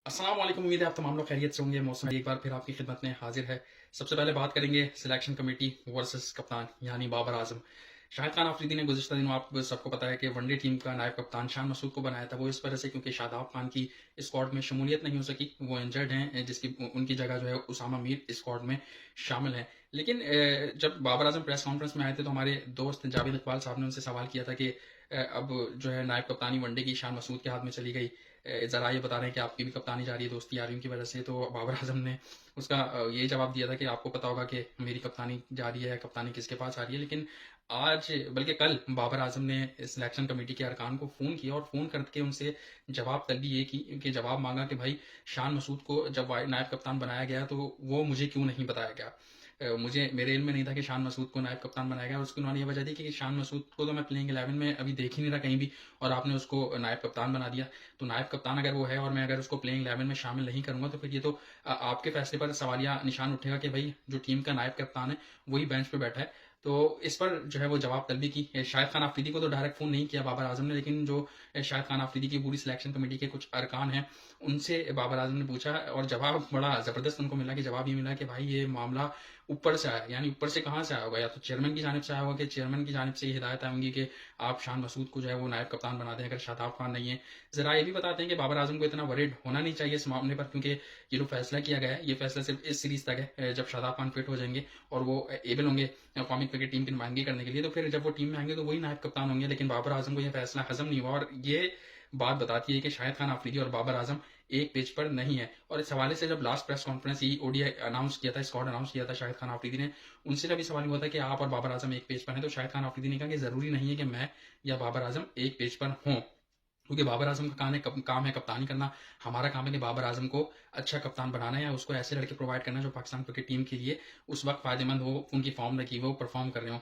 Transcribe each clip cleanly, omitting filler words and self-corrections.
अस्सलाम वालेकुम। उम्मीद है आप तमाम लोग खैरियत से होंगे। मौसम एक बार फिर आपकी खिदमत में हाजिर है। सबसे पहले बात करेंगे सिलेक्शन कमेटी वर्सेस कप्तान यानी बाबर आजम। शाहिद खान अफरीदी ने गुज़िश्ता दिनों आप सबको पता है कि वनडे टीम का नायब कप्तान शान मसूद को बनाया था। वो इस वजह से क्योंकि शादाब खान की स्क्वाड में शमूलियत नहीं हो सकी, वो इंजर्ड हैं, जिसकी उनकी जगह जो है उसामा मीर स्क्वाड में शामिल हैं। लेकिन जब बाबर आजम प्रेस कॉन्फ्रेंस में आए थे तो हमारे दोस्त जावेद इकबाल साहब ने उनसे सवाल किया था कि अब जो है नायब कप्तानी वनडे की शान मसूद के हाथ में चली गई, ज़रा ये बता रहे हैं कि आपकी भी कप्तानी जा रही है दोस्ती यारियों की वजह से। तो बाबर आजम ने उसका ये जवाब दिया था कि आपको पता होगा कि मेरी कप्तानी जा रही है, कप्तानी किसके पास आ रही है। लेकिन आज बल्कि कल बाबर आजम ने सिलेक्शन कमेटी के अरकान को फ़ोन किया और फ़ोन करके उनसे जवाब तलबी ये की कि जवाब मांगा कि भाई शान मसूद को जब नायब कप्तान बनाया गया तो वो मुझे क्यों नहीं बताया गया। मुझे मेरे इल्म में नहीं था कि शान मसूद को नायब कप्तान बनाया गया। और उसकी उन्होंने ये वजह दी कि शान मसूद को तो मैं प्लेइंग 11 में अभी देख ही नहीं रहा कहीं भी, और आपने उसको नायब कप्तान बना दिया। तो नायब कप्तान अगर वो है और मैं अगर उसको प्लेइंग 11 में शामिल नहीं करूंगा तो फिर ये तो आपके फैसले पर सवालिया निशान उठेगा कि भाई जो टीम का नायब कप्तान है वही बेंच पे बैठा है। तो इस पर जो है वो जवाब तलबी की। शाहिद खान आफरीदी को तो डायरेक्ट फ़ोन नहीं किया बाबर आजम ने, लेकिन जो शाहिद खान आफरीदी की पूरी सिलेक्शन कमेटी के कुछ अरकान हैं उनसे बाबर आजम ने पूछा, और जवाब बड़ा ज़बरदस्त उनको मिला। कि जवाब ये मिला कि भाई ये मामला ऊपर से आया। यानी ऊपर से कहाँ से आया होगा, या तो चेयरमैन की जानिब से आया होगा कि चेयरमैन की जानिब से ये हिदायत आई होंगी कि आप शान मसूद को जो है वो नायब कप्तान बना दें अगर शादाब खान नहीं है। ज़रा ये भी बताते हैं कि बाबर आजम को इतना वरीड होना नहीं चाहिए इस मामले पर, क्योंकि ये जो फैसला किया गया है ये फैसला सिर्फ इस सीरीज तक है, जब शादाब खान फिट हो जाएंगे और वो एबल होंगे कौमी क्रिकेट टीम की नुमाइंदगी करने के लिए, तो फिर जब वो टीम में आएंगे तो वही नायब कप्तान होंगे। लेकिन बाबर आजम को यह फैसला हजम नहीं हुआ, और ये बात बताती है कि शाहिद खान आफरीदी और बाबर आजम एक पेज पर नहीं है। और इस हवाले से जब लास्ट प्रेस कॉन्फ्रेंस ई ओडीआई अनाउंस किया था, स्क्वाड अनाउंस किया था शाहिद खान आफरीदी ने, उनसे जब ये सवाल हुआ था कि आप और बाबर आजम एक पेज पर हैं, तो शाहिद खान आफरीदी ने कहा कि जरूरी नहीं है कि मैं या बाबर आजम एक पेज पर हों, क्योंकि बाबर आजम का काम है कप्तानी करना। हमारा काम है कि बाबर आजम को अच्छा कप्तान बनाना या उसको ऐसे लड़के प्रोवाइड करना जो पाकिस्तान क्रिकेट टीम के लिए उस वक्त फायदेमंद हो, उनकी फॉर्म रखी हो, परफॉर्म कर रहे हो।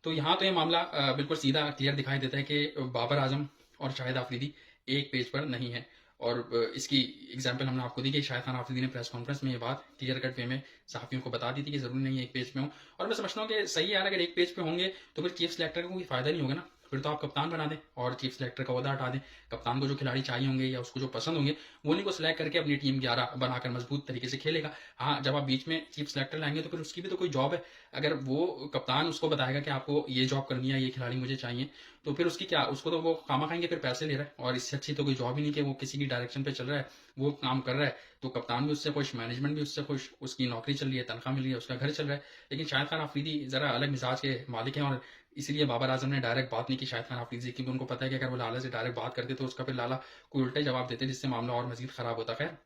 तो यहाँ तो ये मामला बिल्कुल सीधा क्लियर दिखाई देता है कि बाबर आजम और शाहिद आफरीदी एक पेज पर नहीं है। और इसकी एग्जाम्पल हमने आपको दी कि शाहिद खान आफरीदी ने प्रेस कॉन्फ्रेंस में ये बात क्लियर कट वे में सहाफियों को बता दी थी कि जरूरी नहीं है एक पेज पे हो। और मैं समझता हूँ कि सही है यार, अगर एक पेज पे होंगे तो फिर चीफ सेलेक्टर को कोई फायदा नहीं होगा ना। फिर तो आप कप्तान बना दें और चीफ सेलेक्टर का ओहदा हटा दें। कप्तान को जो खिलाड़ी चाहिए होंगे या उसको जो पसंद होंगे वो उन्हीं को सिलेक्ट करके अपनी टीम 11 बनाकर मजबूत तरीके से खेलेगा। हाँ, जब आप बीच में चीफ सेलेक्टर लाएंगे तो फिर उसकी भी तो कोई जॉब है। अगर वो कप्तान उसको बताएगा कि आपको ये जॉब करनी है, ये खिलाड़ी मुझे चाहिए, तो फिर उसकी क्या, उसको तो वो खामा खाएंगे फिर पैसे ले रहा है। और इससे अच्छी तो कोई जॉब ही नहीं कि वो किसी की डायरेक्शन पे चल रहा है, वो काम कर रहा है, तो कप्तान भी उससे खुश, मैनेजमेंट भी उससे खुश, उसकी नौकरी चल रही है, तनख्वाह मिल रही है, उसका घर चल रहा है। लेकिन शाहिद खान आफरीदी जरा अलग मिजाज के मालिक हैं, और इसलिए बाबर आजम ने डायरेक्ट बात नहीं की शाहिद खान आफरीदी से, क्योंकि उनको पता है कि अगर वो लाला से डायरेक्ट बात करते तो उसका फिर लाला कोई उल्टा जवाब देते जिससे मामला और मजीद खराब होता। खैर,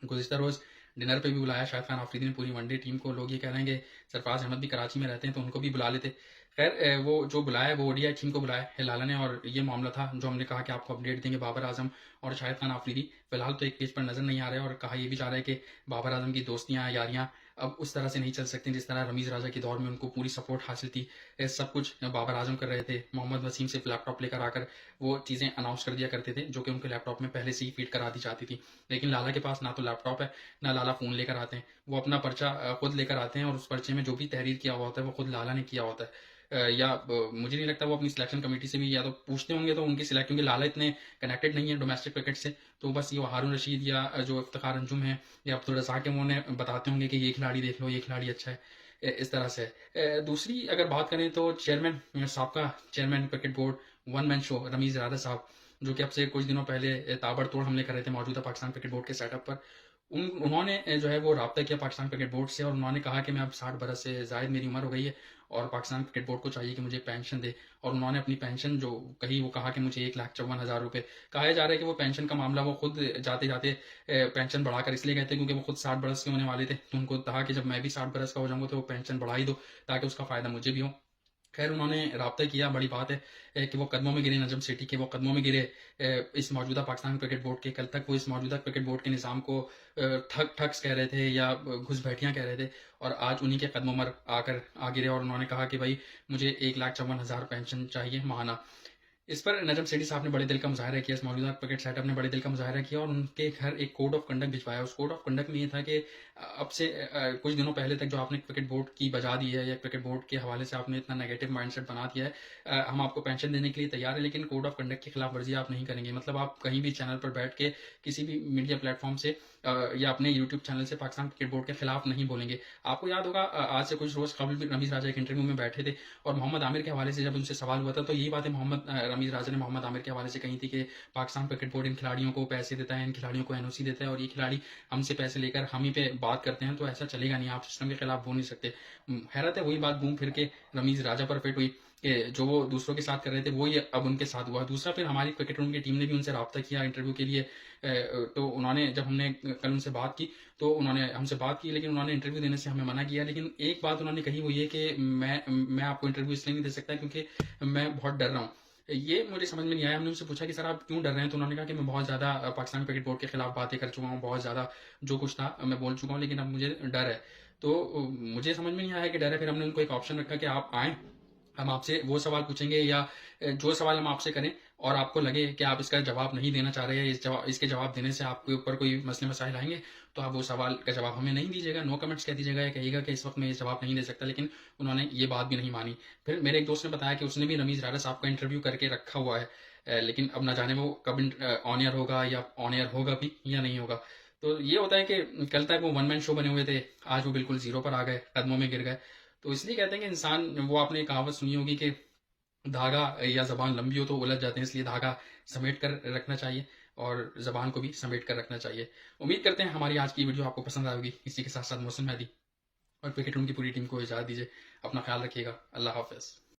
गुज़िश्ता रोज़ डिनर पे भी बुलाया शाहिद खान आफरीदी ने पूरी वनडे टीम को। लोग ये कह रहे हैं कि सरफराज अहमद भी कराची में रहते हैं तो उनको भी बुला लेते। खैर, वो जो बुलाया वो ओडीआई टीम को बुलाया है लाला ने, और ये मामला था जो हमने कहा कि आपको अपडेट देंगे। बाबर आजम और शाहिद खान आफरीदी फिलहाल तो एक पेज पर नजर नहीं आ रहे, और कहा यह भी जा रहा है कि बाबर आजम की दोस्तियां यारियां अब उस तरह से नहीं चल सकती जिस तरह रमीज राजा के दौर में उनको पूरी सपोर्ट हासिल थी। सब कुछ बाबर आजम कर रहे थे। मोहम्मद वसीम से लैपटॉप लेकर आकर वो चीज़ें अनाउंस कर दिया करते थे जो कि उनके लैपटॉप में पहले से ही फीड करा दी जाती थी। लेकिन लाला के पास ना तो लैपटॉप है, ना लाला फ़ोन लेकर आते हैं। वो अपना पर्चा खुद लेकर आते हैं, और उस पर्चे में जो भी तहरीर किया हुआ होता है वो खुद लाला ने किया होता है। मुझे नहीं लगता वो अपनी सिलेक्शन कमेटी से भी या तो पूछते होंगे तो उनकी सिलेक्ट, क्योंकि लाला इतने कनेक्टेड नहीं है डोमेस्टिक क्रिकेट से। तो बस ये हारून रशीद या जो इफ्तिखार अंजुम है या अब्दुल रज़ाक है वो उन्हें बताते होंगे कि ये खिलाड़ी देख लो, ये खिलाड़ी अच्छा है। इस तरह से दूसरी अगर बात करें तो चेयरमैन साहब, chairman cricket board, one man show Rameez Raja साहब, जो कि अब से कुछ दिनों पहले ताबड़तोड़ हमले कर रहे थे मौजूदा पाकिस्तान क्रिकेट बोर्ड के सेटअप पर। उन्होंने जो है वो रब्ता किया पाकिस्तान क्रिकेट बोर्ड से, और उन्होंने कहा कि मैं अब 60 बरस से ज़ायद मेरी उम्र हो गई है और पाकिस्तान क्रिकेट बोर्ड को चाहिए कि मुझे पेंशन दे। और उन्होंने अपनी पेंशन जो कही वो कहा कि मुझे 1,54,000 रुपये। कहा जा रहा है कि वो पेंशन का मामला वो खुद जाते जाते पेंशन बढ़ाकर इसलिए कहते हैं क्योंकि वो खुद 60 बरस के होने वाले थे, तो उनको कहा कि जब मैं भी 60 बरस का हो जाऊंगा तो वो पेंशन बढ़ा ही दो ताकि उसका फ़ायदा मुझे भी हो। खैर, उन्होंने राब्ता किया, बड़ी बात है कि वो कदमों में गिरे, नजम सेठी के वो कदमों में गिरे। इस मौजूदा पाकिस्तान क्रिकेट बोर्ड के, कल तक वो इस मौजूदा क्रिकेट बोर्ड के निज़ाम को ठग ठग्स कह रहे थे या घुसपैठियाँ कह रहे थे, और आज उन्हीं के कदमों में आकर आ गिरे। और उन्होंने कहा कि भाई मुझे 1,54,000 पेंशन चाहिए माहाना। इस पर नजम सेठी साहब ने बड़े दिल का मुजाहरा किया, इस मौजूदा क्रिकेट सेटअप ने बड़े दिल का मुजाहरा किया और उनके घर एक कोड ऑफ कंडक्ट भिजवाया। उस कोड ऑफ कंडक्ट में ये था कि अब से कुछ दिनों पहले तक जो आपने क्रिकेट बोर्ड की बजा दी है या क्रिकेट बोर्ड के हवाले से आपने इतना नेगेटिव माइंडसेट बना दिया है, हम आपको पेंशन देने के लिए तैयार है, लेकिन कोड ऑफ कंडक्ट की खिलाफ वर्जी आप नहीं करेंगे। मतलब आप कहीं भी चैनल पर बैठ के किसी भी मीडिया प्लेटफॉर्म से या अपने यूट्यूब चैनल से पाकिस्तान क्रिकेट बोर्ड के खिलाफ नहीं बोलेंगे। आपको याद होगा आज से कुछ रोज कबल भी रमीज राजा एक इंटरव्यू में बैठे थे और मोहम्मद आमिर के हवाले से जब उनसे सवाल हुआ था तो यही बातें रमीज राजा ने मोहम्मद आमिर के हवाले से कही थी कि पाकिस्तान क्रिकेट बोर्ड इन खिलाड़ियों को पैसे देता है, इन खिलाड़ियों को एनओसी देता है और ये खिलाड़ी हमसे पैसे लेकर हम ही पे बात करते हैं, तो ऐसा चलेगा नहीं, आप सिस्टम के खिलाफ बोल नहीं सकते। हैरत है, वही बात घूम फिर के रमीज राजा पर फिट हुई कि जो वो दूसरों के साथ कर रहे थे वही अब उनके साथ हुआ। दूसरा, फिर हमारी क्रिकेट रूम की टीम ने भी उनसे रब्ता किया इंटरव्यू के लिए, तो उन्होंने जब हमने कल उनसे बात की तो उन्होंने हमसे बात की, लेकिन उन्होंने इंटरव्यू देने से हमें मना किया। लेकिन एक बात उन्होंने कही, वो ये कि मैं आपको इंटरव्यू इसलिए नहीं दे सकता क्योंकि मैं बहुत डर रहा हूँ। ये मुझे समझ में नहीं आया। हमने उनसे पूछा कि सर आप क्यों डर रहे हैं, तो उन्होंने कहा कि मैं बहुत ज़्यादा पाकिस्तान क्रिकेट बोर्ड के खिलाफ बातें कर चुका हूँ, बहुत ज़्यादा जो कुछ था मैं बोल चुका हूँ, लेकिन अब मुझे डर है। तो मुझे समझ में नहीं आया कि डर है। फिर हमने उनको एक ऑप्शन रखा कि आप आएँ, हम आपसे वो सवाल पूछेंगे या जो सवाल हम आपसे करें और आपको लगे कि आप इसका जवाब नहीं देना चाह रहे हैं, इसके जवाब देने से आपके ऊपर कोई मसले मसाइल आएंगे, तो आप वो सवाल का जवाब हमें नहीं दीजिएगा, नो कमेंट्स कह दीजिएगा या कहिएगा कि इस वक्त मैं ये जवाब नहीं दे सकता। लेकिन उन्होंने ये बात भी नहीं मानी। फिर मेरे एक दोस्त ने बताया कि उसने भी रमीज राजा साहब का इंटरव्यू करके रखा हुआ है, लेकिन अब ना जाने वो कब ऑन एयर होगा या ऑन एयर होगा भी या नहीं होगा। तो ये होता है कि कल तक वो वन मैन शो बने हुए थे, आज वो बिल्कुल जीरो पर आ गए, कदमों में गिर गए। तो इसलिए कहते हैं कि इंसान, वो आपने कहावत सुनी होगी कि धागा या जबान लंबी हो तो उलझ जाते हैं, इसलिए धागा समेट कर रखना चाहिए और जबान को भी समेट कर रखना चाहिए। उम्मीद करते हैं हमारी आज की वीडियो आपको पसंद आएगी। इसी के साथ साथ मौसम मेहदी और क्रिकेट रूम की पूरी टीम को इजाजत दीजिए। अपना ख्याल रखिएगा। अल्लाह हाफिज।